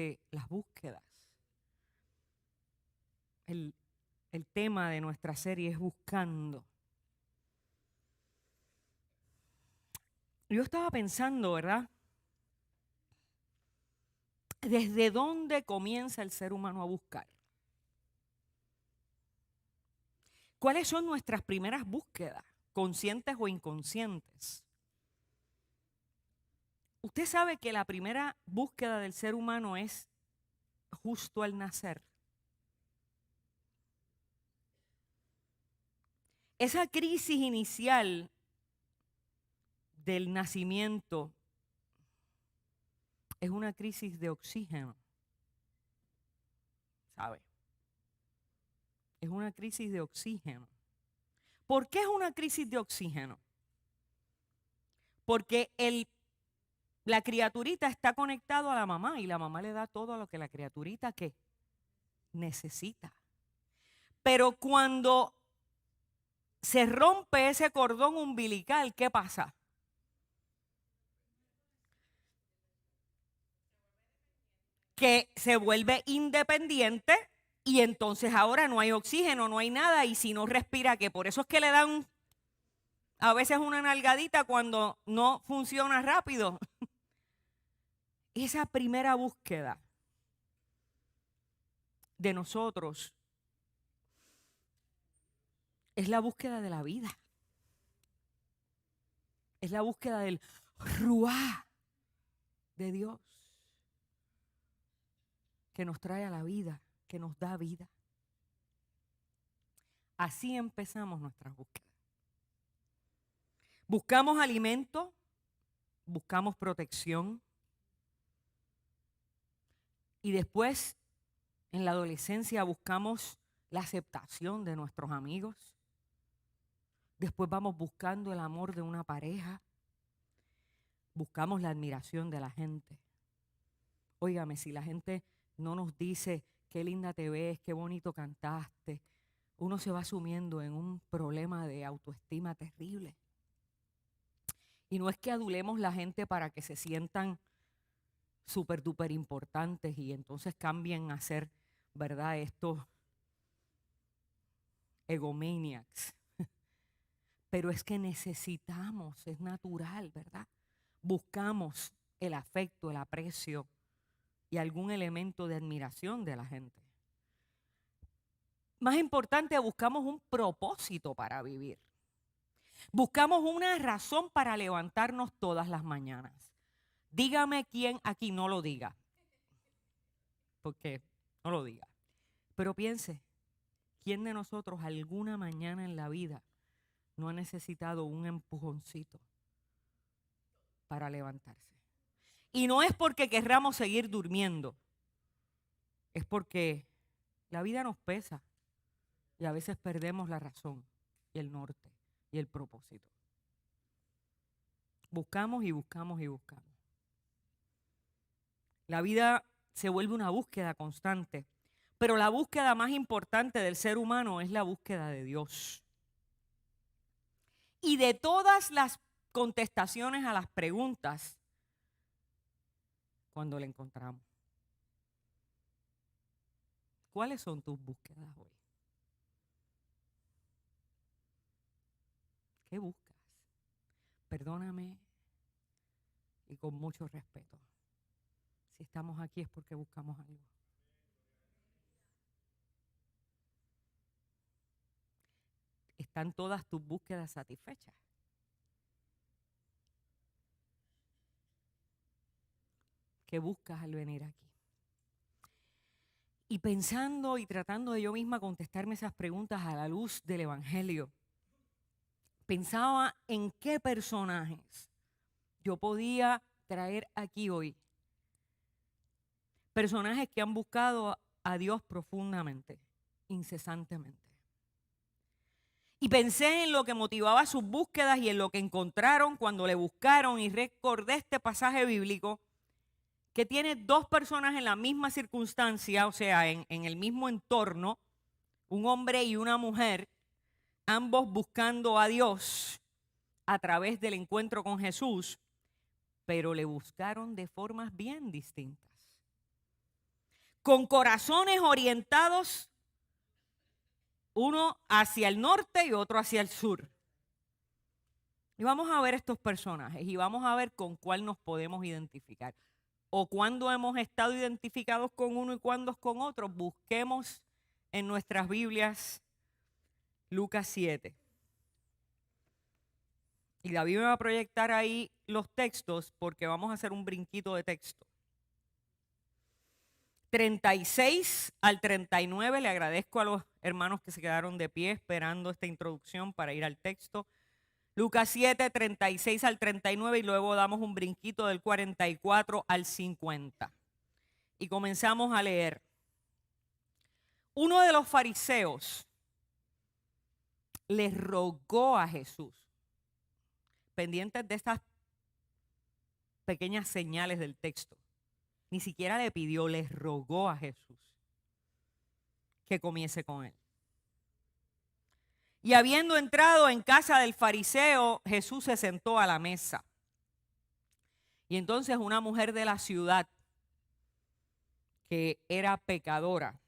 de las búsquedas. El tema de nuestra serie es buscando. Yo estaba pensando, ¿verdad? ¿Desde dónde comienza el ser humano a buscar? ¿Cuáles son nuestras primeras búsquedas, conscientes o inconscientes? Usted sabe que la primera búsqueda del ser humano es justo al nacer. Esa crisis inicial del nacimiento es una crisis de oxígeno, ¿sabe? Es una crisis de oxígeno. ¿Por qué es una crisis de oxígeno? Porque la criaturita está conectada a la mamá y la mamá le da todo lo que la criaturita ¿qué? Necesita. Pero cuando se rompe ese cordón umbilical, ¿qué pasa? Que se vuelve independiente y entonces ahora no hay oxígeno, no hay nada y si no respira, ¿qué? Por eso es que le dan a veces una nalgadita cuando no funciona rápido. Esa primera búsqueda de nosotros es la búsqueda de la vida. Es la búsqueda del ruá de Dios que nos trae a la vida, que nos da vida. Así empezamos nuestras búsquedas. Buscamos alimento, buscamos protección y después en la adolescencia buscamos la aceptación de nuestros amigos. Después vamos buscando el amor de una pareja. Buscamos la admiración de la gente. Óigame, si la gente no nos dice qué linda te ves, qué bonito cantaste, uno se va sumiendo en un problema de autoestima terrible. Y no es que adulemos la gente para que se sientan súper duper importantes y entonces cambien a ser, ¿verdad?, estos egomaniacs. Pero es que necesitamos, es natural, ¿verdad? Buscamos el afecto, el aprecio y algún elemento de admiración de la gente. Más importante, buscamos un propósito para vivir. Buscamos una razón para levantarnos todas las mañanas. Dígame quién aquí no lo diga. Porque no lo diga. Pero piense, ¿quién de nosotros alguna mañana en la vida no ha necesitado un empujoncito para levantarse? Y no es porque querramos seguir durmiendo. Es porque la vida nos pesa y a veces perdemos la razón y el norte y el propósito. Buscamos y buscamos y buscamos. La vida se vuelve una búsqueda constante, pero la búsqueda más importante del ser humano es la búsqueda de Dios. Y de todas las contestaciones a las preguntas, cuando la encontramos. ¿Cuáles son tus búsquedas hoy? ¿Qué buscas? Perdóname y con mucho respeto. Si estamos aquí es porque buscamos algo. ¿Están todas tus búsquedas satisfechas? ¿Qué buscas al venir aquí? Y pensando y tratando de yo misma contestarme esas preguntas a la luz del Evangelio, pensaba en qué personajes yo podía traer aquí hoy. Personajes que han buscado a Dios profundamente, incesantemente. Y pensé en lo que motivaba sus búsquedas y en lo que encontraron cuando le buscaron y recordé este pasaje bíblico que tiene dos personas en la misma circunstancia, o sea, en el mismo entorno, un hombre y una mujer, ambos buscando a Dios a través del encuentro con Jesús, pero le buscaron de formas bien distintas. con corazones orientados uno hacia el norte y otro hacia el sur. Y vamos a ver estos personajes y vamos a ver con cuál nos podemos identificar. O cuándo hemos estado identificados con uno y cuándo con otro. Busquemos en nuestras Biblias Lucas 7. Y David me va a proyectar ahí los textos porque vamos a hacer un brinquito de texto. 36 al 39, le agradezco a los hermanos que se quedaron de pie esperando esta introducción para ir al texto. Lucas 7, 36 al 39 y luego damos un brinquito del 44 al 50. Y comenzamos a leer. Uno de los fariseos les rogó a Jesús, pendientes de estas pequeñas señales del texto. Ni siquiera le pidió, les rogó a Jesús que comiese con él. Y habiendo entrado en casa del fariseo, Jesús se sentó a la mesa. Y entonces una mujer de la ciudad, que era pecadora,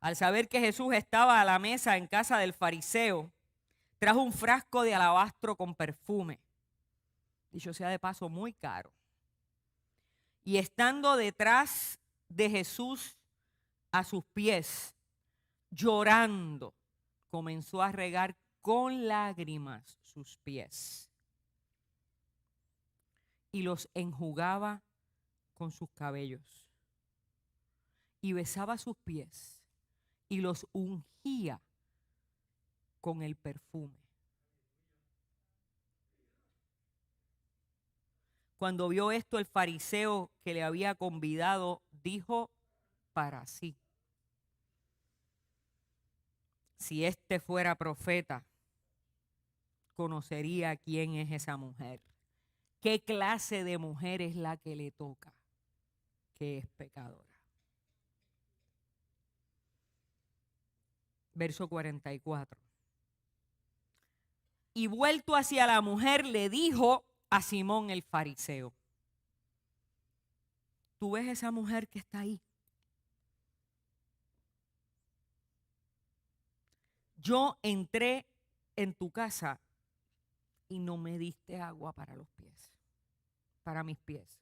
al saber que Jesús estaba a la mesa en casa del fariseo, trajo un frasco de alabastro con perfume, dicho sea de paso, muy caro. Y estando detrás de Jesús a sus pies, llorando, comenzó a regar con lágrimas sus pies y los enjugaba con sus cabellos y besaba sus pies y los ungía con el perfume. Cuando vio esto, el fariseo que le había convidado dijo para sí: si este fuera profeta, conocería quién es esa mujer. ¿Qué clase de mujer es la que le toca, que es pecadora? Verso 44. Y vuelto hacia la mujer, le dijo a Simón el fariseo: ¿tú ves esa mujer que está ahí? Yo entré en tu casa y no me diste agua para los pies, para mis pies.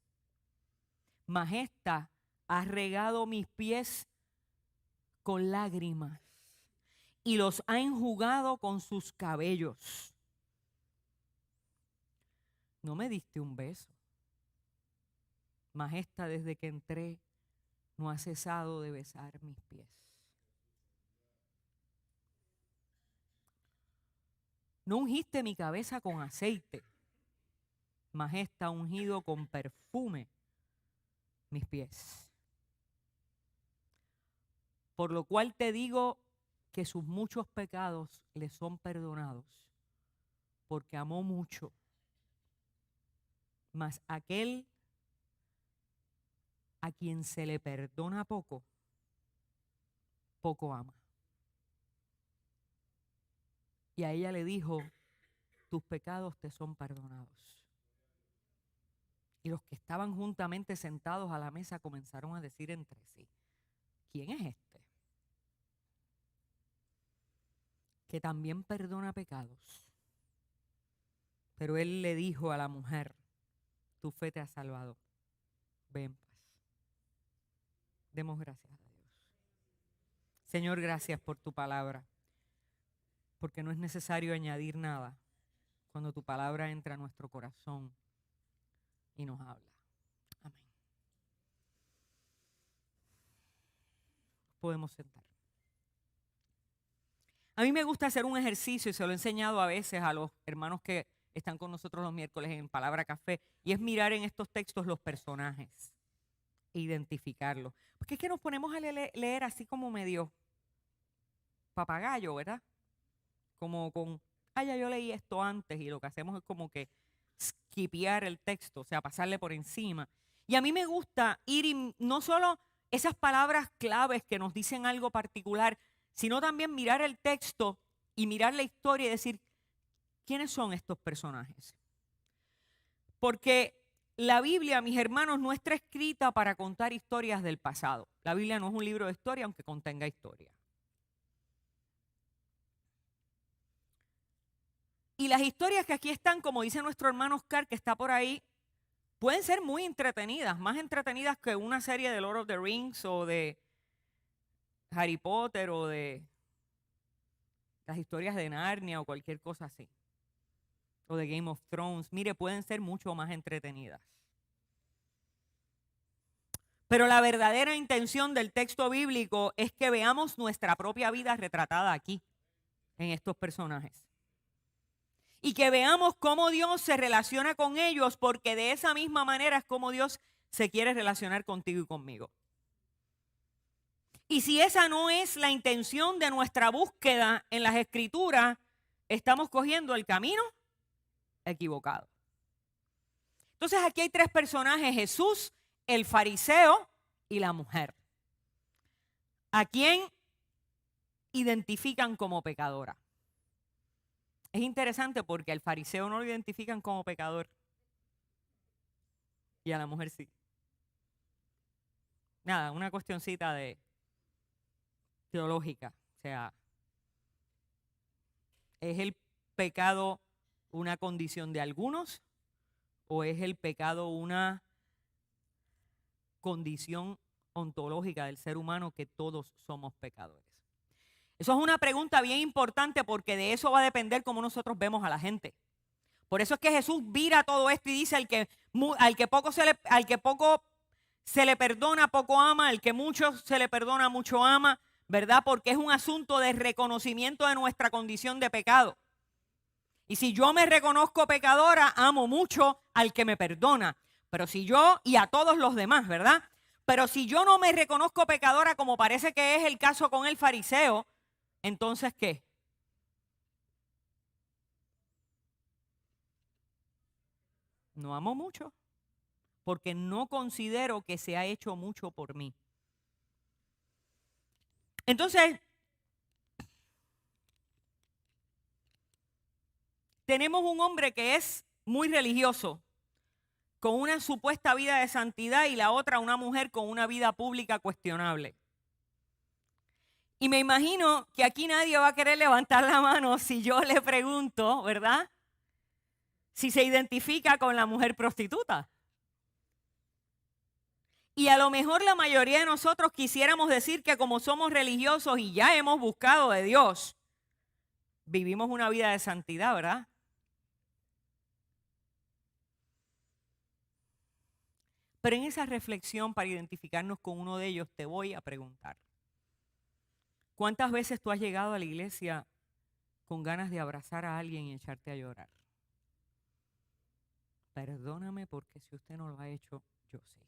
Mas esta ha regado mis pies con lágrimas y los ha enjugado con sus cabellos. No me diste un beso. Mas esta, desde que entré, no ha cesado de besar mis pies. No ungiste mi cabeza con aceite, mas esta ha ungido con perfume mis pies. Por lo cual te digo que sus muchos pecados le son perdonados, porque amó mucho. Mas aquel a quien se le perdona poco, poco ama. Y a ella le dijo: tus pecados te son perdonados. Y los que estaban juntamente sentados a la mesa comenzaron a decir entre sí: ¿quién es este que también perdona pecados? Pero él le dijo a la mujer: tu fe te ha salvado, ve en paz. Demos gracias a Dios. Señor, gracias por tu palabra, porque no es necesario añadir nada cuando tu palabra entra a nuestro corazón y nos habla. Amén. Podemos sentar. A mí me gusta hacer un ejercicio y se lo he enseñado a veces a los hermanos que están con nosotros los miércoles en Palabra Café, y es mirar en estos textos los personajes e identificarlos. Porque es que nos ponemos a leer así como medio papagayo, ¿verdad? Como con, ya yo leí esto antes, y lo que hacemos es como que skipear el texto, o sea, pasarle por encima. Y a mí me gusta ir y no solo esas palabras claves que nos dicen algo particular, sino también mirar el texto y mirar la historia y decir, ¿quiénes son estos personajes? Porque la Biblia, mis hermanos, no está escrita para contar historias del pasado. La Biblia no es un libro de historia, aunque contenga historia. Y las historias que aquí están, como dice nuestro hermano Oscar, que está por ahí, pueden ser muy entretenidas, más entretenidas que una serie de Lord of the Rings o de Harry Potter o de las historias de Narnia o cualquier cosa así. O de Game of Thrones. Mire, pueden ser mucho más entretenidas. Pero la verdadera intención del texto bíblico es que veamos nuestra propia vida retratada aquí, en estos personajes. Y que veamos cómo Dios se relaciona con ellos, porque de esa misma manera es como Dios se quiere relacionar contigo y conmigo. Y si esa no es la intención de nuestra búsqueda en las Escrituras, estamos cogiendo el camino equivocado. Entonces aquí hay tres personajes: Jesús, el fariseo y la mujer, a quien identifican como pecadora. Es interesante porque al fariseo no lo identifican como pecador y a la mujer sí. Nada, una cuestioncita de teológica. O sea, ¿es el pecado una condición de algunos o es el pecado una condición ontológica del ser humano, que todos somos pecadores? Eso es una pregunta bien importante, porque de eso va a depender cómo nosotros vemos a la gente. Por eso es que Jesús vira todo esto y dice: al que poco se le perdona, poco ama; al que mucho se le perdona, mucho ama, ¿verdad? Porque es un asunto de reconocimiento de nuestra condición de pecado. Y si yo me reconozco pecadora, amo mucho al que me perdona. Pero si yo, y a todos los demás, ¿verdad? Pero si yo no me reconozco pecadora, como parece que es el caso con el fariseo, entonces, ¿qué? No amo mucho, porque no considero que se ha hecho mucho por mí. Entonces, tenemos un hombre que es muy religioso, con una supuesta vida de santidad, y la otra, una mujer con una vida pública cuestionable. Y me imagino que aquí nadie va a querer levantar la mano si yo le pregunto, ¿verdad?, si se identifica con la mujer prostituta. Y a lo mejor la mayoría de nosotros quisiéramos decir que como somos religiosos y ya hemos buscado de Dios, vivimos una vida de santidad, ¿verdad? Pero en esa reflexión, para identificarnos con uno de ellos, te voy a preguntar: ¿cuántas veces tú has llegado a la iglesia con ganas de abrazar a alguien y echarte a llorar? Perdóname, porque si usted no lo ha hecho, yo sí.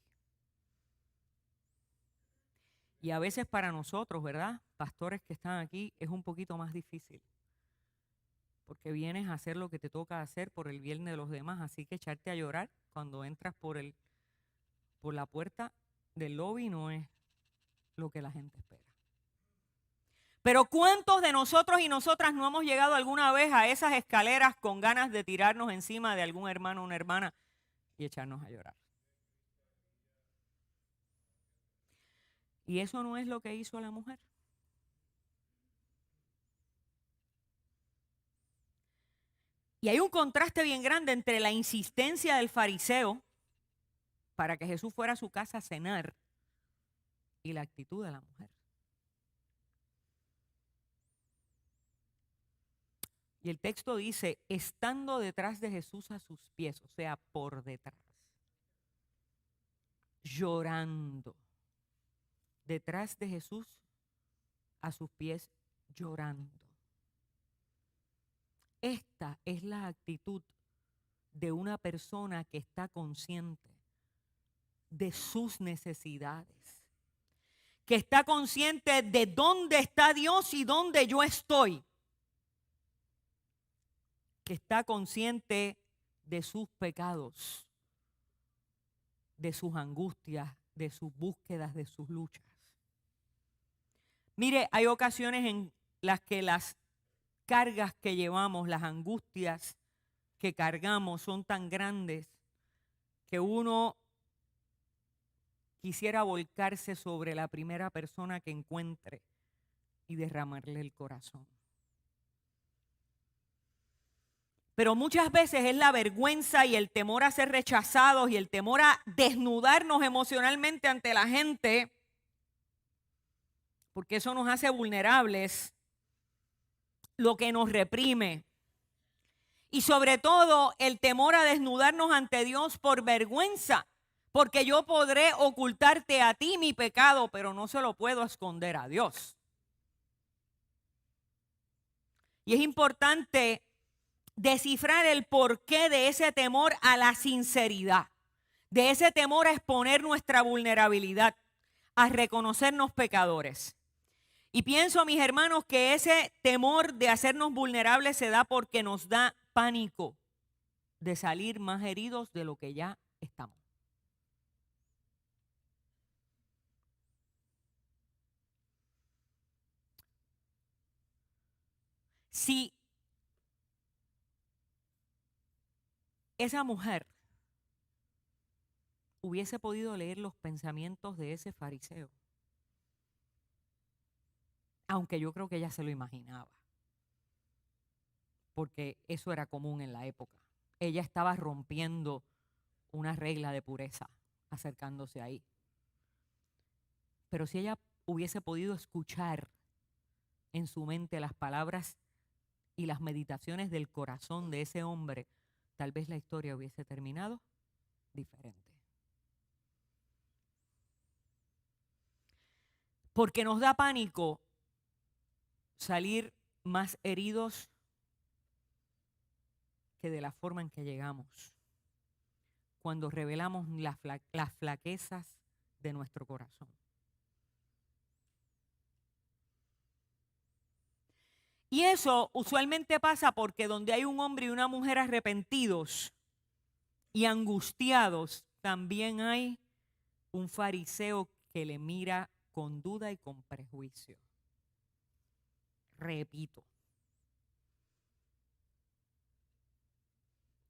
Y a veces para nosotros, ¿verdad?, pastores que están aquí, es un poquito más difícil, porque vienes a hacer lo que te toca hacer por el bien de los demás. Así que echarte a llorar cuando entras por la puerta del lobby no es lo que la gente espera. Pero ¿cuántos de nosotros y nosotras no hemos llegado alguna vez a esas escaleras con ganas de tirarnos encima de algún hermano o una hermana y echarnos a llorar? Y eso no es lo que hizo la mujer. Y hay un contraste bien grande entre la insistencia del fariseo para que Jesús fuera a su casa a cenar y la actitud de la mujer. Y el texto dice: estando detrás de Jesús a sus pies, o sea, por detrás, llorando, detrás de Jesús a sus pies, llorando. Esta es la actitud de una persona que está consciente de sus necesidades, que está consciente de dónde está Dios y dónde yo estoy, que está consciente de sus pecados, de sus angustias, de sus búsquedas, de sus luchas. Mire, hay ocasiones en las que las cargas que llevamos, las angustias que cargamos son tan grandes que uno quisiera volcarse sobre la primera persona que encuentre y derramarle el corazón. Pero muchas veces es la vergüenza y el temor a ser rechazados y el temor a desnudarnos emocionalmente ante la gente, porque eso nos hace vulnerables, lo que nos reprime. Y sobre todo el temor a desnudarnos ante Dios por vergüenza, porque yo podré ocultarte a ti mi pecado, pero no se lo puedo esconder a Dios. Y es importante descifrar el porqué de ese temor a la sinceridad, de ese temor a exponer nuestra vulnerabilidad, a reconocernos pecadores. Y pienso, mis hermanos, que ese temor de hacernos vulnerables se da porque nos da pánico de salir más heridos de lo que ya estamos. Si esa mujer hubiese podido leer los pensamientos de ese fariseo, aunque yo creo que ella se lo imaginaba, porque eso era común en la época. Ella estaba rompiendo una regla de pureza, acercándose ahí. Pero si ella hubiese podido escuchar en su mente las palabras y las meditaciones del corazón de ese hombre, tal vez la historia hubiese terminado diferente. Porque nos da pánico salir más heridos que de la forma en que llegamos, cuando revelamos las flaquezas de nuestro corazón. Y eso usualmente pasa porque donde hay un hombre y una mujer arrepentidos y angustiados, también hay un fariseo que le mira con duda y con prejuicio. Repito,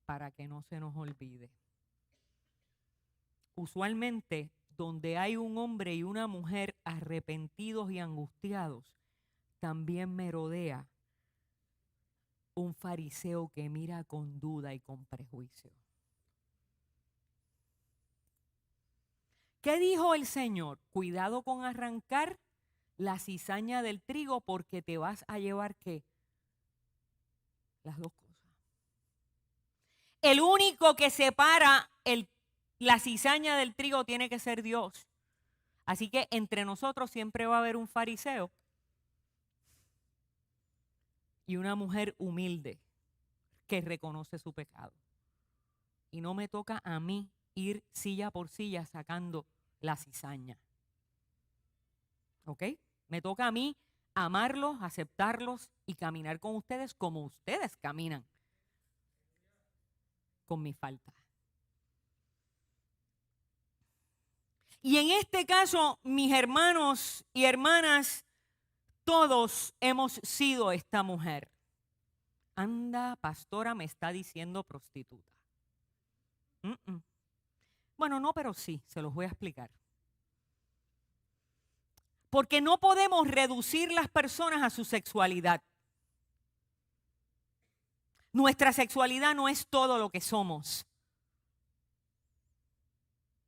para que no se nos olvide. Usualmente, donde hay un hombre y una mujer arrepentidos y angustiados, también merodea un fariseo que mira con duda y con prejuicio. ¿Qué dijo el Señor? Cuidado con arrancar la cizaña del trigo porque te vas a llevar, ¿qué? Las dos cosas. El único que separa la cizaña del trigo tiene que ser Dios. Así que entre nosotros siempre va a haber un fariseo y una mujer humilde que reconoce su pecado. Y no me toca a mí ir silla por silla sacando la cizaña. ¿Ok? Me toca a mí amarlos, aceptarlos y caminar con ustedes como ustedes caminan con mi falta. Y en este caso, mis hermanos y hermanas, todos hemos sido esta mujer. Anda, pastora, me está diciendo prostituta. Bueno, no, pero sí, se los voy a explicar. Porque no podemos reducir las personas a su sexualidad. Nuestra sexualidad no es todo lo que somos,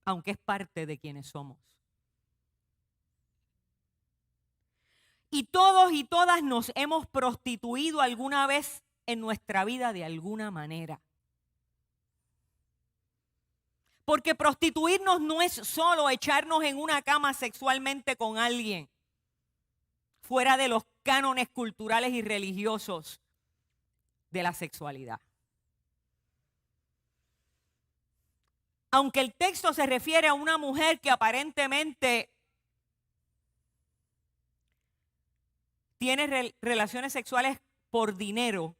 aunque es parte de quienes somos. Y todos y todas nos hemos prostituido alguna vez en nuestra vida de alguna manera. Porque prostituirnos no es solo echarnos en una cama sexualmente con alguien, fuera de los cánones culturales y religiosos de la sexualidad. Aunque el texto se refiere a una mujer que aparentemente tiene relaciones sexuales por dinero,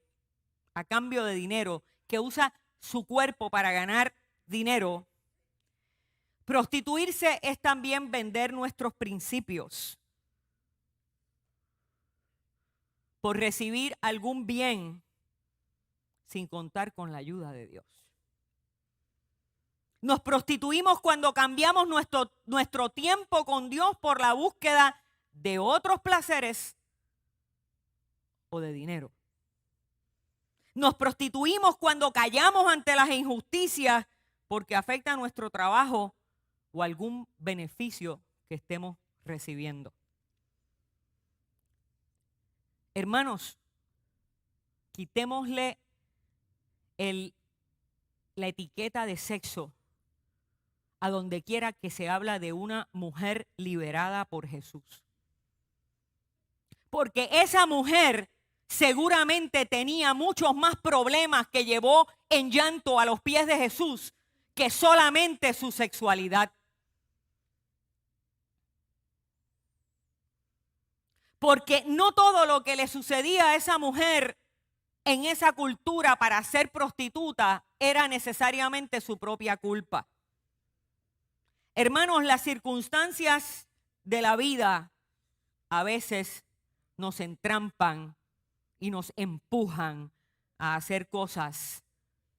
a cambio de dinero, que usa su cuerpo para ganar dinero, prostituirse es también vender nuestros principios por recibir algún bien sin contar con la ayuda de Dios. Nos prostituimos cuando cambiamos nuestro tiempo con Dios por la búsqueda de otros placeres o de dinero. Nos prostituimos cuando callamos ante las injusticias porque afecta a nuestro trabajo o algún beneficio que estemos recibiendo. Hermanos, quitémosle la etiqueta de sexo a donde quiera que se habla de una mujer liberada por Jesús. Porque esa mujer seguramente tenía muchos más problemas que llevó en llanto a los pies de Jesús que solamente su sexualidad. Porque no todo lo que le sucedía a esa mujer en esa cultura para ser prostituta era necesariamente su propia culpa. Hermanos, las circunstancias de la vida a veces nos entrampan y nos empujan a hacer cosas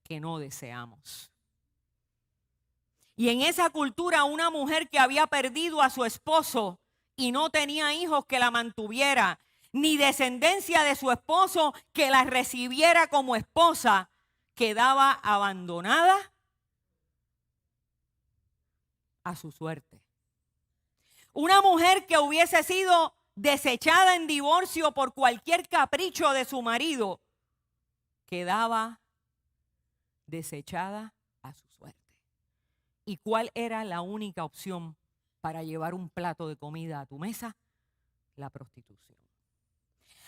que no deseamos. Y en esa cultura, una mujer que había perdido a su esposo y no tenía hijos que la mantuviera, ni descendencia de su esposo que la recibiera como esposa, quedaba abandonada a su suerte. Una mujer que hubiese sido desechada en divorcio por cualquier capricho de su marido, quedaba desechada a su suerte. ¿Y cuál era la única opción para llevar un plato de comida a tu mesa? La prostitución.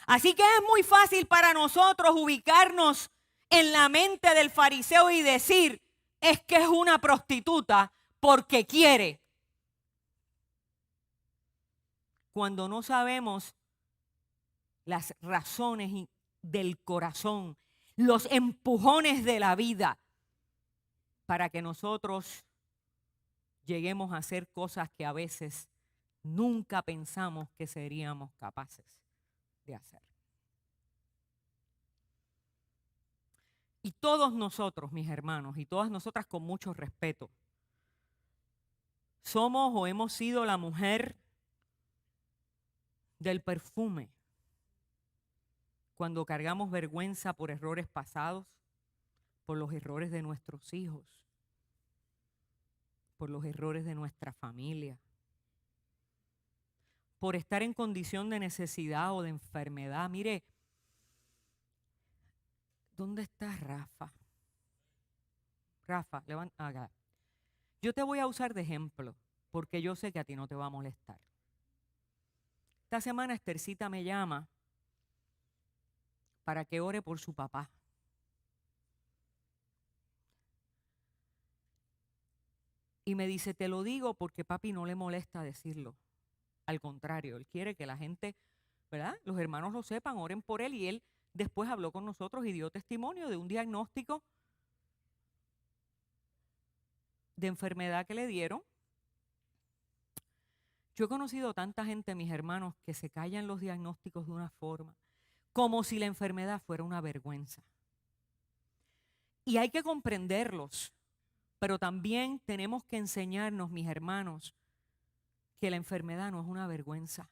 Así que es muy fácil para nosotros ubicarnos en la mente del fariseo y decir, es que es una prostituta porque quiere. Cuando no sabemos las razones del corazón, los empujones de la vida para que nosotros lleguemos a hacer cosas que a veces nunca pensamos que seríamos capaces de hacer. Y todos nosotros, mis hermanos, y todas nosotras con mucho respeto, somos o hemos sido la mujer del perfume cuando cargamos vergüenza por errores pasados, por los errores de nuestros hijos, por los errores de nuestra familia, por estar en condición de necesidad o de enfermedad. Mire, ¿dónde está Rafa? Rafa, levanta acá. Yo te voy a usar de ejemplo, porque yo sé que a ti no te va a molestar. Esta semana Esthercita me llama para que ore por su papá. Y me dice, te lo digo porque papi no le molesta decirlo. Al contrario, él quiere que la gente, ¿verdad? Los hermanos lo sepan, oren por él. Y él después habló con nosotros y dio testimonio de un diagnóstico de enfermedad que le dieron. Yo he conocido tanta gente, mis hermanos, que se callan los diagnósticos de una forma, como si la enfermedad fuera una vergüenza. Y hay que comprenderlos, pero también tenemos que enseñarnos, mis hermanos, que la enfermedad no es una vergüenza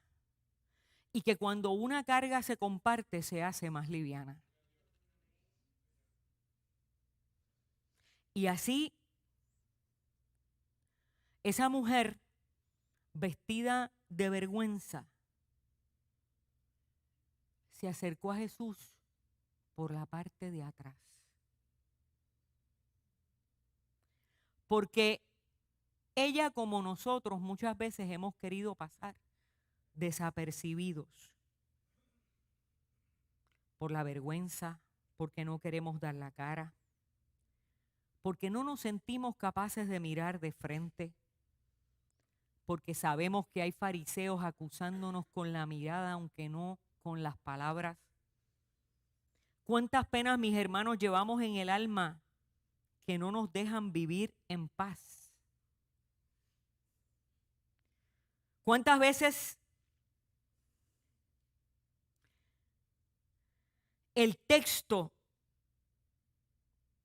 y que cuando una carga se comparte se hace más liviana. Y así, esa mujer vestida de vergüenza se acercó a Jesús por la parte de atrás. Porque ella, como nosotros, muchas veces hemos querido pasar desapercibidos por la vergüenza, porque no queremos dar la cara, porque no nos sentimos capaces de mirar de frente, porque sabemos que hay fariseos acusándonos con la mirada, aunque no con las palabras. ¿Cuántas penas, mis hermanos, llevamos en el alma que no nos dejan vivir en paz? ¿Cuántas veces el texto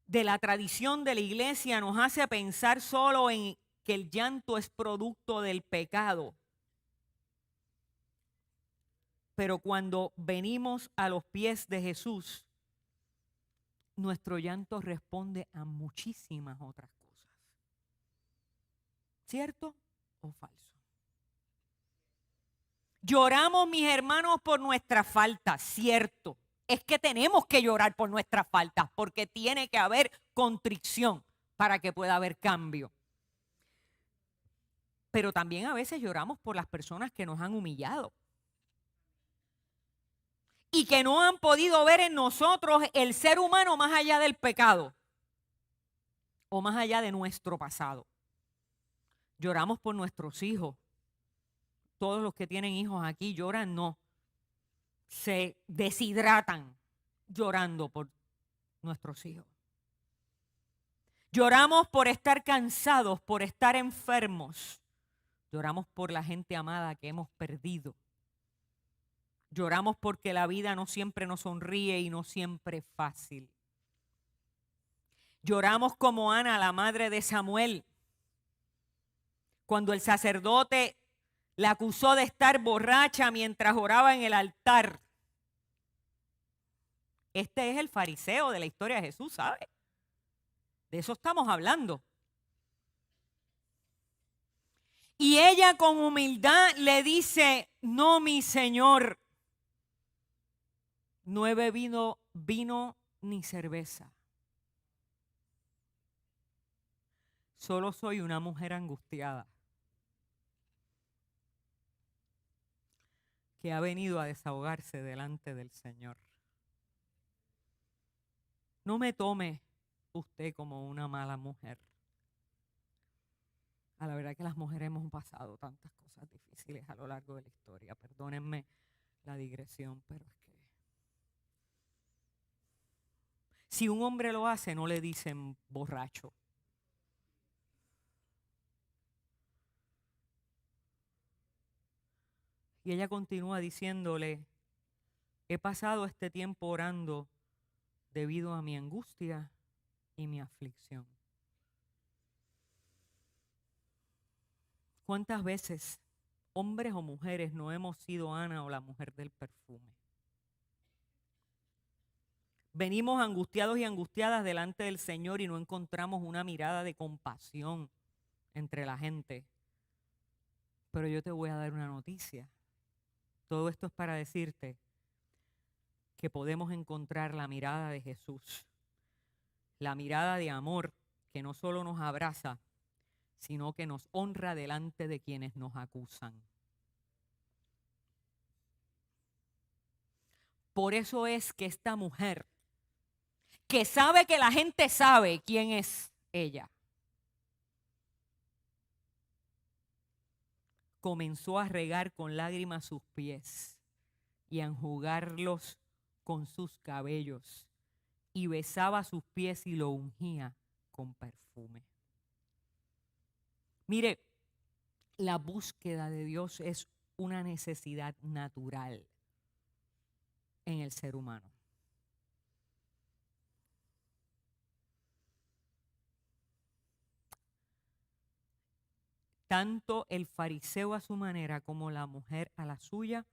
de la tradición de la iglesia nos hace pensar solo en que el llanto es producto del pecado. Pero cuando venimos a los pies de Jesús, nuestro llanto responde a muchísimas otras cosas. ¿Cierto o falso? Lloramos, mis hermanos, por nuestras faltas, cierto. Es que tenemos que llorar por nuestras faltas porque tiene que haber contrición para que pueda haber cambio. Pero también a veces lloramos por las personas que nos han humillado y que no han podido ver en nosotros el ser humano más allá del pecado o más allá de nuestro pasado. Lloramos por nuestros hijos. Todos los que tienen hijos aquí lloran, no. Se deshidratan llorando por nuestros hijos. Lloramos por estar cansados, por estar enfermos. Lloramos por la gente amada que hemos perdido. Lloramos porque la vida no siempre nos sonríe y no siempre es fácil. Lloramos como Ana, la madre de Samuel, cuando el sacerdote la acusó de estar borracha mientras oraba en el altar. Este es el fariseo de la historia de Jesús, ¿sabe? De eso estamos hablando. Y ella con humildad le dice, no, mi Señor, no he bebido vino ni cerveza. Solo soy una mujer angustiada que ha venido a desahogarse delante del Señor. No me tome usted como una mala mujer. A la verdad que las mujeres hemos pasado tantas cosas difíciles a lo largo de la historia. Perdónenme la digresión, pero es que si un hombre lo hace, no le dicen borracho. Y ella continúa diciéndole, he pasado este tiempo orando debido a mi angustia y mi aflicción. ¿Cuántas veces, hombres o mujeres, no hemos sido Ana o la mujer del perfume? Venimos angustiados y angustiadas delante del Señor y no encontramos una mirada de compasión entre la gente. Pero yo te voy a dar una noticia. Todo esto es para decirte que podemos encontrar la mirada de Jesús, la mirada de amor que no solo nos abraza, sino que nos honra delante de quienes nos acusan. Por eso es que esta mujer, que sabe que la gente sabe quién es ella, comenzó a regar con lágrimas sus pies y a enjugarlos con sus cabellos y besaba sus pies y lo ungía con perfume. Mire, la búsqueda de Dios es una necesidad natural en el ser humano. Tanto el fariseo a su manera como la mujer a la suya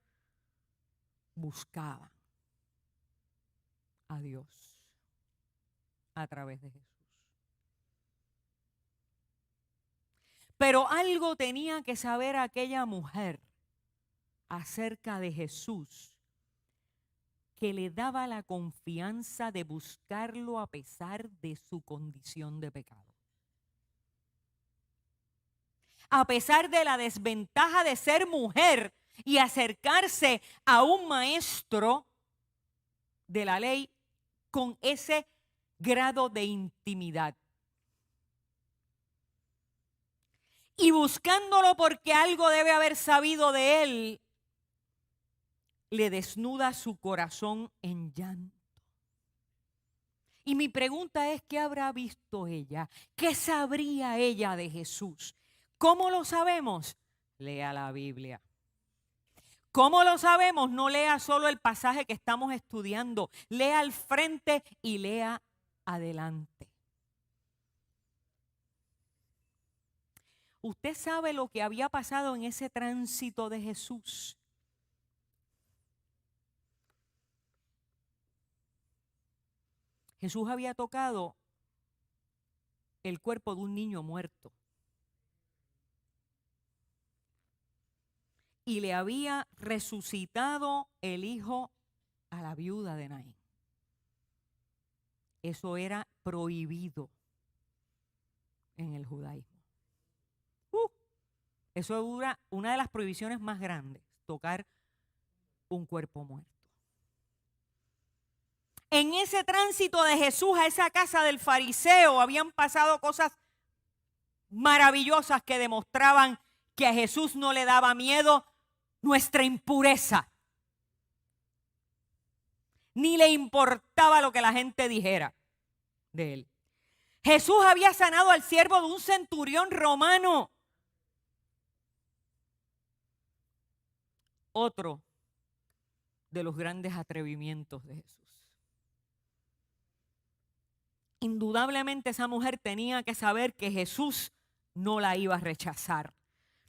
buscaban a Dios a través de Jesús. Pero algo tenía que saber aquella mujer acerca de Jesús que le daba la confianza de buscarlo a pesar de su condición de pecado. A pesar de la desventaja de ser mujer y acercarse a un maestro de la ley con ese grado de intimidad. Y buscándolo porque algo debe haber sabido de él, le desnuda su corazón en llanto. Y mi pregunta es, ¿qué habrá visto ella? ¿Qué sabría ella de Jesús? ¿Cómo lo sabemos? Lea la Biblia. ¿Cómo lo sabemos? No lea solo el pasaje que estamos estudiando. Lea al frente y lea adelante. Usted sabe lo que había pasado en ese tránsito de Jesús. Jesús había tocado el cuerpo de un niño muerto y le había resucitado el hijo a la viuda de Naín. Eso era prohibido en el judaísmo. Eso era una de las prohibiciones más grandes, tocar un cuerpo muerto. En ese tránsito de Jesús a esa casa del fariseo habían pasado cosas maravillosas que demostraban que a Jesús no le daba miedo nuestra impureza, ni le importaba lo que la gente dijera de él. Jesús había sanado al siervo de un centurión romano. Otro de los grandes atrevimientos de Jesús. Indudablemente esa mujer tenía que saber que Jesús no la iba a rechazar,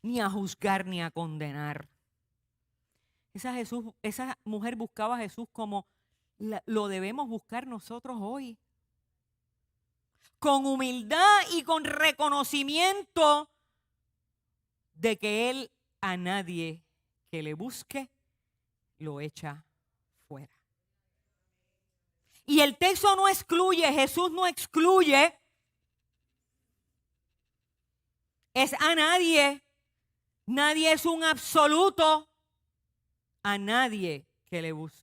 ni a juzgar, ni a condenar. Esa mujer buscaba a Jesús como lo debemos buscar nosotros hoy. Con humildad y con reconocimiento de que Él a nadie que le busque lo echa fuera. Y el texto no excluye, Jesús no excluye, es a nadie. Nadie es un absoluto, a nadie que le busque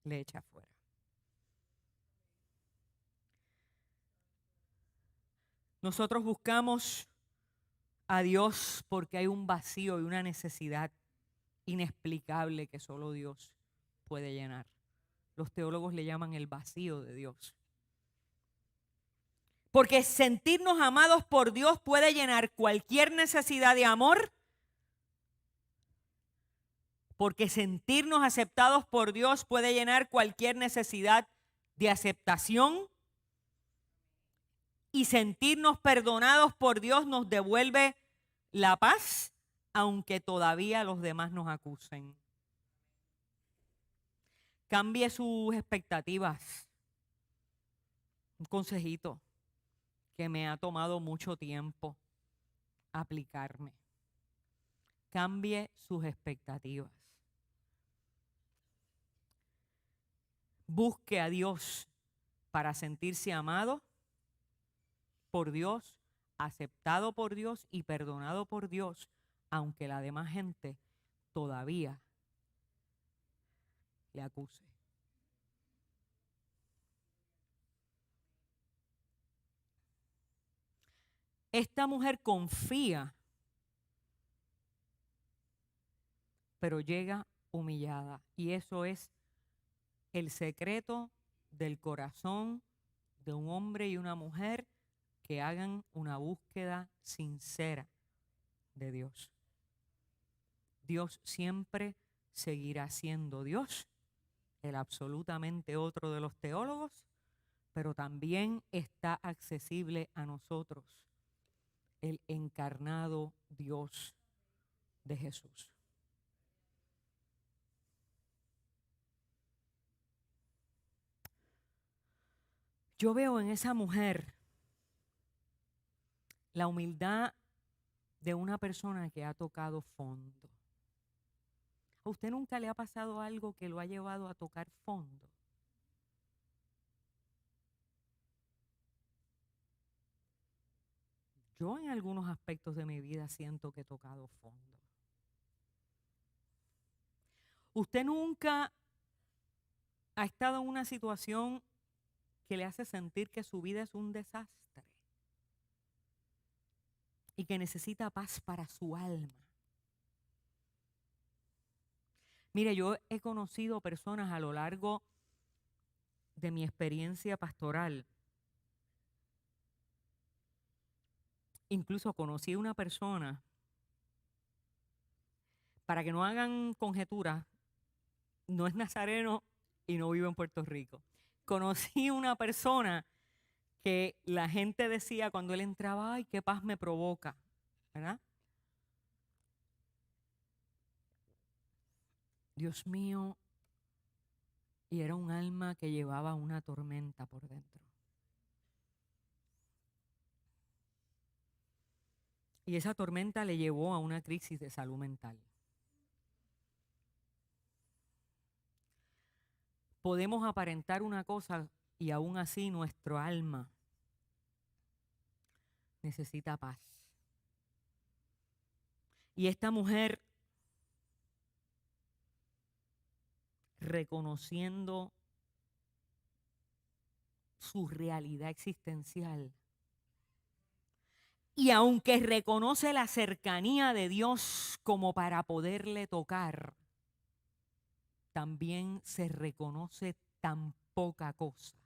le echa fuera. Nosotros buscamos a Dios porque hay un vacío y una necesidad inexplicable que solo Dios puede llenar. Los teólogos le llaman el vacío de Dios. Porque sentirnos amados por Dios puede llenar cualquier necesidad de amor. Porque sentirnos aceptados por Dios puede llenar cualquier necesidad de aceptación. Y sentirnos perdonados por Dios nos devuelve la paz, aunque todavía los demás nos acusen. Cambie sus expectativas. Un consejito que me ha tomado mucho tiempo aplicarme. Cambie sus expectativas. Busque a Dios para sentirse amado por Dios, aceptado por Dios y perdonado por Dios, aunque la demás gente todavía le acuse. Esta mujer confía, pero llega humillada. Y eso es el secreto del corazón de un hombre y una mujer que hagan una búsqueda sincera de Dios. Dios siempre seguirá siendo Dios, el absolutamente otro de los teólogos, pero también está accesible a nosotros el encarnado Dios de Jesús. Yo veo en esa mujer la humildad de una persona que ha tocado fondo. ¿A usted nunca le ha pasado algo que lo ha llevado a tocar fondo? Yo en algunos aspectos de mi vida siento que he tocado fondo. ¿Usted nunca ha estado en una situación que le hace sentir que su vida es un desastre y que necesita paz para su alma? Mire, yo he conocido personas a lo largo de mi experiencia pastoral. Incluso conocí a una persona, para que no hagan conjeturas, no es nazareno y no vivo en Puerto Rico. Conocí una persona que la gente decía cuando él entraba, ay, qué paz me provoca, ¿verdad? Dios mío, y era un alma que llevaba una tormenta por dentro. Y esa tormenta le llevó a una crisis de salud mental. Podemos aparentar una cosa y aún así nuestro alma necesita paz. Y esta mujer, reconociendo su realidad existencial, y aunque reconoce la cercanía de Dios como para poderle tocar, también se reconoce tan poca cosa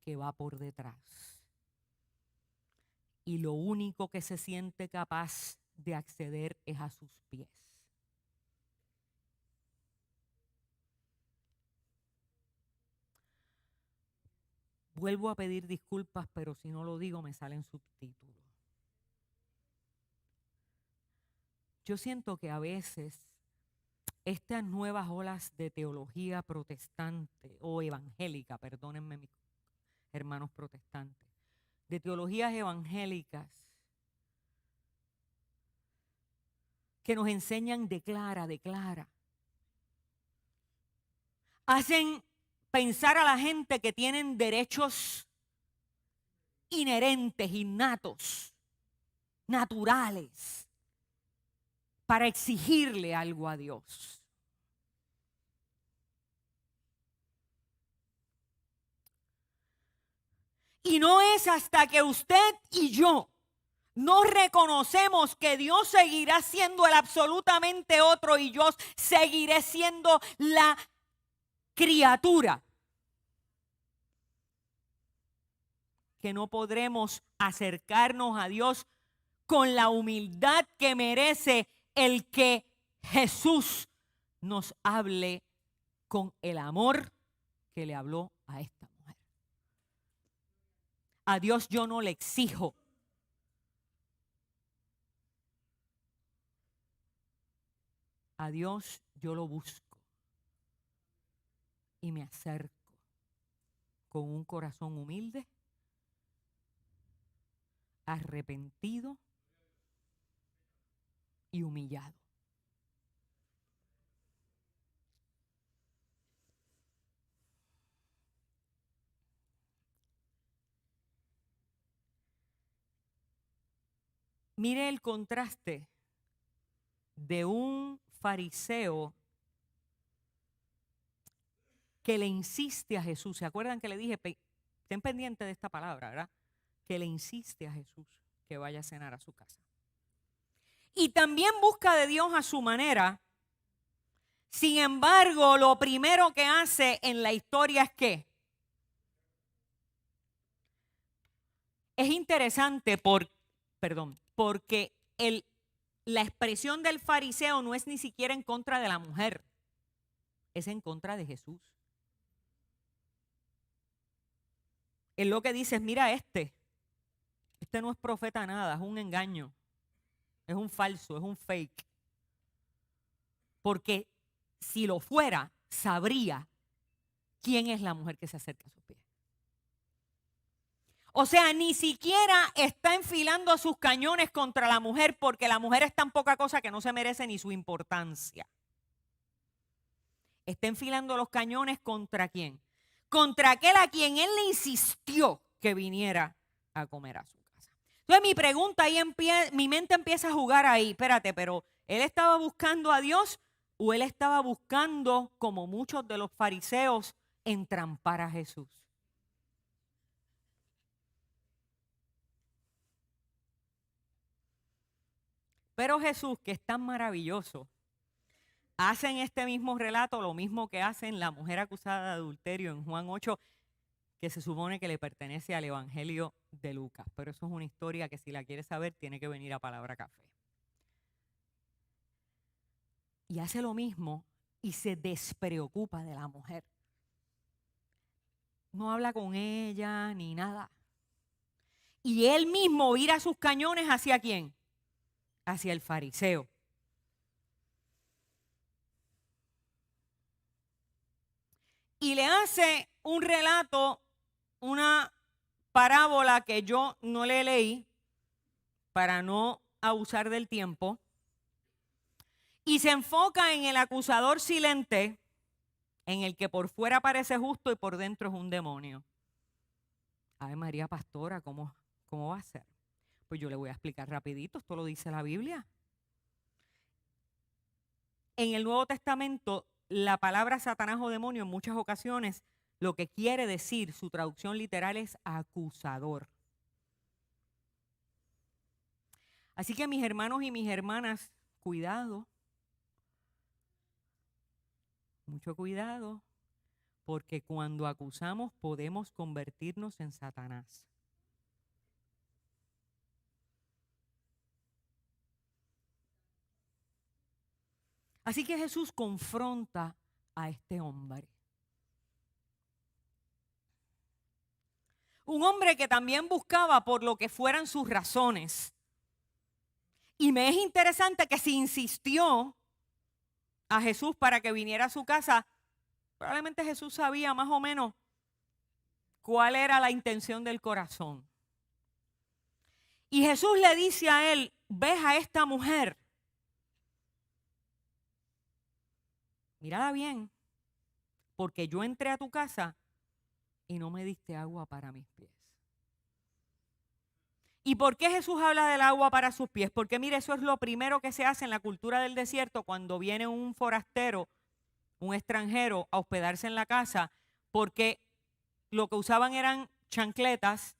que va por detrás. Y lo único que se siente capaz de acceder es a sus pies. Vuelvo a pedir disculpas, pero si no lo digo me salen subtítulos. Yo siento que a veces estas nuevas olas de teología protestante o evangélica, perdónenme mis hermanos protestantes, de teologías evangélicas que nos enseñan declara, hacen pensar a la gente que tienen derechos inherentes, innatos, naturales, para exigirle algo a Dios. Y no es hasta que usted y yo no reconocemos que Dios seguirá siendo el absolutamente otro y yo seguiré siendo la criatura, que no podremos acercarnos a Dios con la humildad que merece el que Jesús nos hable con el amor que le habló a esta mujer. A Dios yo no le exijo. A Dios yo lo busco y me acerco con un corazón humilde, arrepentido y humillado. Mire el contraste de un fariseo que le insiste a Jesús. ¿Se acuerdan que le dije, estén pendientes de esta palabra, ¿verdad? Que le insiste a Jesús que vaya a cenar a su casa. Y también busca de Dios a su manera. Sin embargo, lo primero que hace en la historia es que es interesante porque la expresión del fariseo no es ni siquiera en contra de la mujer, es en contra de Jesús. Él lo que dice es, mira este no es profeta nada, es un engaño, es un falso, es un fake. Porque si lo fuera, sabría quién es la mujer que se acerca a sus pies. O sea, ni siquiera está enfilando sus cañones contra la mujer porque la mujer es tan poca cosa que no se merece ni su importancia. Está enfilando los cañones ¿contra quién? Contra aquel a quien él le insistió que viniera a comer a su casa. Entonces mi pregunta ahí mi mente empieza a jugar ahí. Espérate, pero ¿él estaba buscando a Dios o él estaba buscando, como muchos de los fariseos, entrampar a Jesús? Pero Jesús, que es tan maravilloso, hace en este mismo relato lo mismo que hace en la mujer acusada de adulterio en Juan 8, que se supone que le pertenece al Evangelio de Lucas. Pero eso es una historia que si la quiere saber tiene que venir a Palabra Café. Y hace lo mismo y se despreocupa de la mujer. no habla con ella ni nada. Y él mismo vira sus cañones ¿hacia quién? Hacia el fariseo. Y le hace un relato, una parábola que yo no le leí para no abusar del tiempo. Y se enfoca en el acusador silente, en el que por fuera parece justo y por dentro es un demonio. Ave María Pastora, ¿cómo va a ser? Pues yo le voy a explicar rapidito, esto lo dice la Biblia. En el Nuevo Testamento, la palabra Satanás o demonio en muchas ocasiones lo que quiere decir, su traducción literal es acusador. Así que mis hermanos y mis hermanas, cuidado, mucho cuidado, porque cuando acusamos podemos convertirnos en Satanás. Así que Jesús confronta a este hombre. Un hombre que también buscaba por lo que fueran sus razones. Y me es interesante que si insistió a Jesús para que viniera a su casa, probablemente Jesús sabía más o menos cuál era la intención del corazón. Y Jesús le dice a él, ves a esta mujer. Mírala bien, porque yo entré a tu casa y no me diste agua para mis pies. ¿Y por qué Jesús habla del agua para sus pies? Porque mire, eso es lo primero que se hace en la cultura del desierto cuando viene un forastero, un extranjero a hospedarse en la casa, porque lo que usaban eran chancletas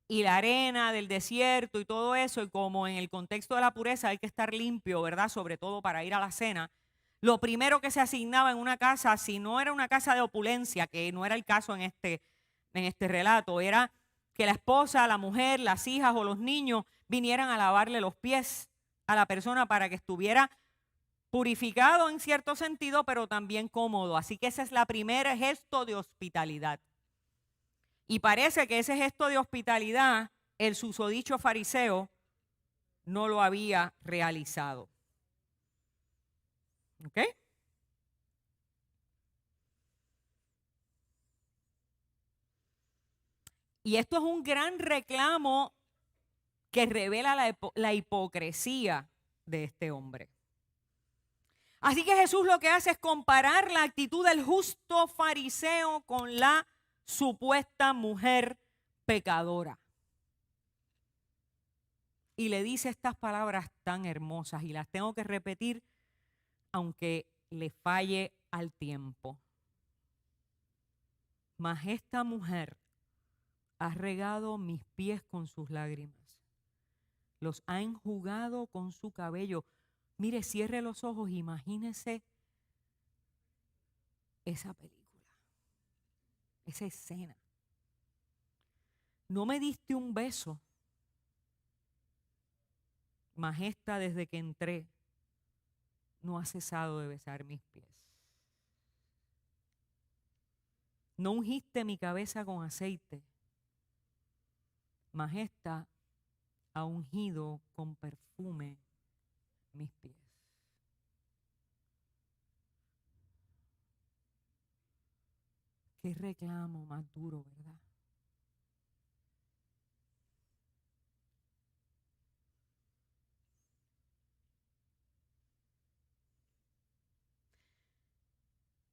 y la arena del desierto y todo eso, y como en el contexto de la pureza hay que estar limpio, ¿verdad? Sobre todo para ir a la cena. Lo primero que se asignaba en una casa, si no era una casa de opulencia, que no era el caso en este relato, era que la esposa, la mujer, las hijas o los niños vinieran a lavarle los pies a la persona para que estuviera purificado en cierto sentido, pero también cómodo. Así que ese es la primera gesto de hospitalidad. Y parece que ese gesto de hospitalidad, el susodicho fariseo no lo había realizado. ¿Ok? Y esto es un gran reclamo que revela la hipocresía de este hombre. Así que Jesús lo que hace es comparar la actitud del justo fariseo con la supuesta mujer pecadora. Y le dice estas palabras tan hermosas y las tengo que repetir aunque le falle al tiempo. Mas esta mujer ha regado mis pies con sus lágrimas, los ha enjugado con su cabello. Mire, cierre los ojos, imagínese esa película, esa escena. No me diste un beso, mas esta desde que entré no ha cesado de besar mis pies. No ungiste mi cabeza con aceite, mas esta ha ungido con perfume mis pies. Qué reclamo más duro, ¿verdad?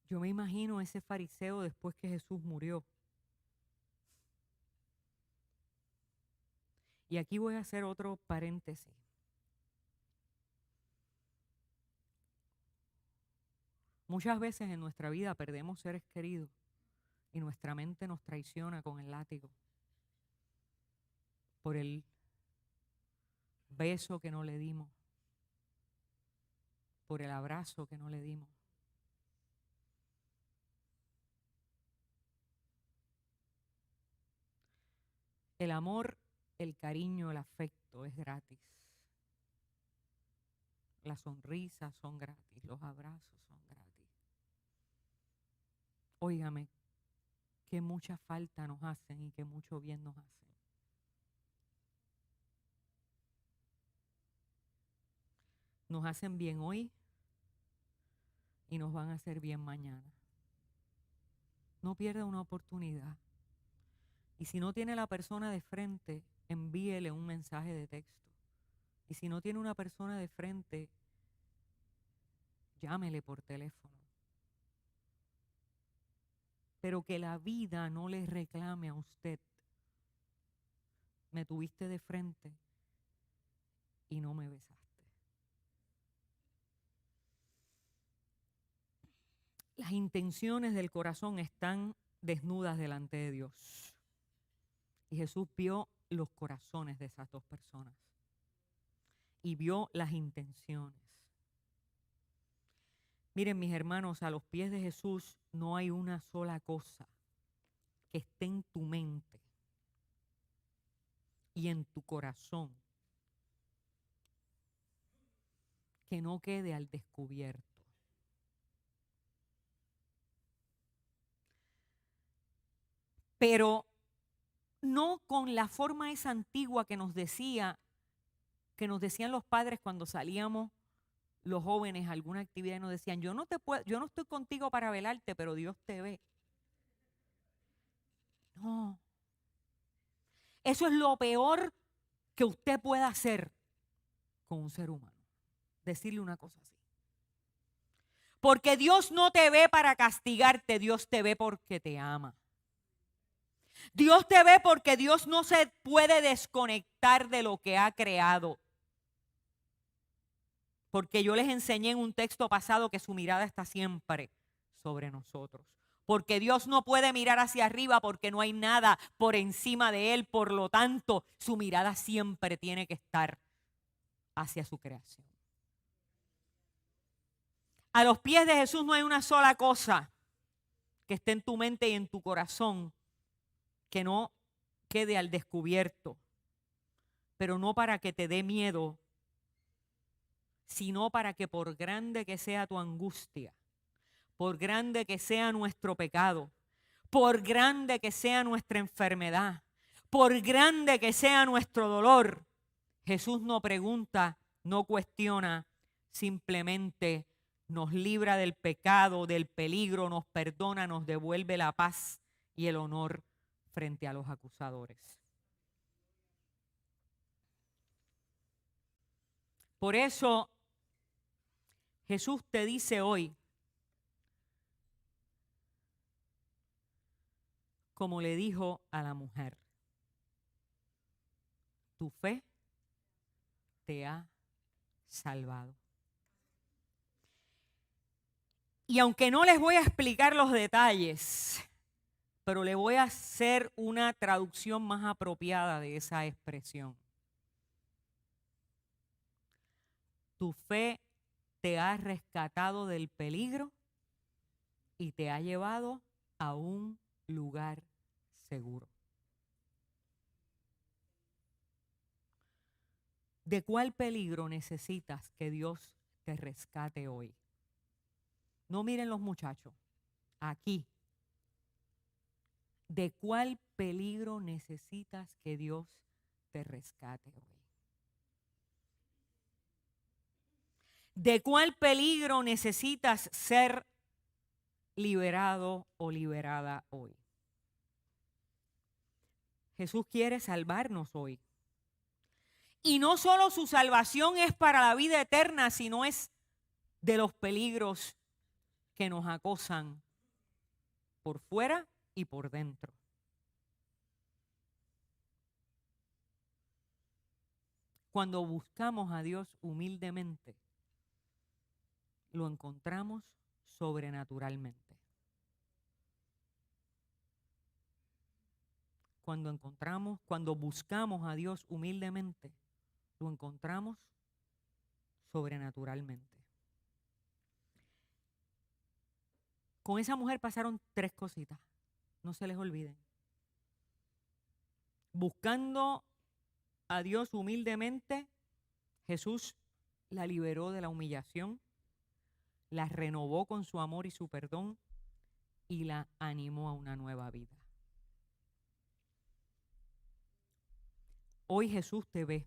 Yo me imagino ese fariseo después que Jesús murió. Y aquí voy a hacer otro paréntesis. Muchas veces en nuestra vida perdemos seres queridos y nuestra mente nos traiciona con el látigo por el beso que no le dimos, por el abrazo que no le dimos. El amor, el cariño, el afecto es gratis. Las sonrisas son gratis, los abrazos son gratis. Óigame, que mucha falta nos hacen y que mucho bien nos hacen. Nos hacen bien hoy y nos van a hacer bien mañana. No pierda una oportunidad. Y si no tiene la persona de frente, envíele un mensaje de texto. Y si no tiene una persona de frente, llámele por teléfono. Pero que la vida no le reclame a usted. Me tuviste de frente y no me besaste. Las intenciones del corazón están desnudas delante de Dios. Y Jesús vio los corazones de esas dos personas. Y vio las intenciones. Miren, mis hermanos, a los pies de Jesús no hay una sola cosa que esté en tu mente y en tu corazón que no quede al descubierto. Pero no con la forma esa antigua que nos decían los padres cuando salíamos los jóvenes a alguna actividad y nos decían, yo no estoy contigo para velarte, pero Dios te ve. No. Eso es lo peor que usted pueda hacer con un ser humano. Decirle una cosa así. Porque Dios no te ve para castigarte, Dios te ve porque te ama. Dios te ve porque Dios no se puede desconectar de lo que ha creado. Porque yo les enseñé en un texto pasado que su mirada está siempre sobre nosotros. Porque Dios no puede mirar hacia arriba porque no hay nada por encima de Él. Por lo tanto, su mirada siempre tiene que estar hacia su creación. A los pies de Jesús no hay una sola cosa que esté en tu mente y en tu corazón que no quede al descubierto. Pero no para que te dé miedo, sino para que por grande que sea tu angustia, por grande que sea nuestro pecado, por grande que sea nuestra enfermedad, por grande que sea nuestro dolor, Jesús no pregunta, no cuestiona, simplemente nos libra del pecado, del peligro, nos perdona, nos devuelve la paz y el honor frente a los acusadores. Por eso Jesús te dice hoy, como le dijo a la mujer, tu fe te ha salvado. Y aunque no les voy a explicar los detalles, pero le voy a hacer una traducción más apropiada de esa expresión. Tu fe te ha rescatado del peligro y te ha llevado a un lugar seguro. ¿De cuál peligro necesitas que Dios te rescate hoy? No miren los muchachos, aquí. ¿De cuál peligro necesitas que Dios te rescate hoy? ¿De cuál peligro necesitas ser liberado o liberada hoy? Jesús quiere salvarnos hoy. Y no solo su salvación es para la vida eterna, sino es de los peligros que nos acosan por fuera y por dentro. Cuando buscamos a Dios humildemente, lo encontramos sobrenaturalmente. Cuando buscamos a Dios humildemente, lo encontramos sobrenaturalmente. Con esa mujer pasaron 3 cositas, no se les olviden. Buscando a Dios humildemente, Jesús la liberó de la humillación, la renovó con su amor y su perdón y la animó a una nueva vida. Hoy Jesús te ve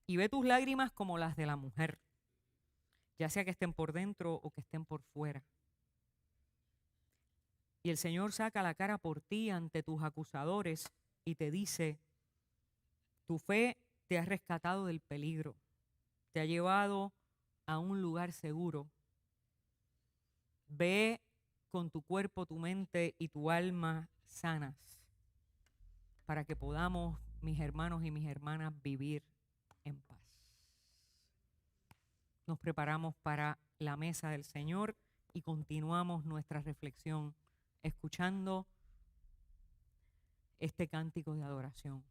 y ve tus lágrimas como las de la mujer, ya sea que estén por dentro o que estén por fuera. Y el Señor saca la cara por ti ante tus acusadores y te dice, tu fe te ha rescatado del peligro, te ha llevado a un lugar seguro. Ve con tu cuerpo, tu mente y tu alma sanas para que podamos, mis hermanos y mis hermanas, vivir en paz. Nos preparamos para la mesa del Señor y continuamos nuestra reflexión escuchando este cántico de adoración.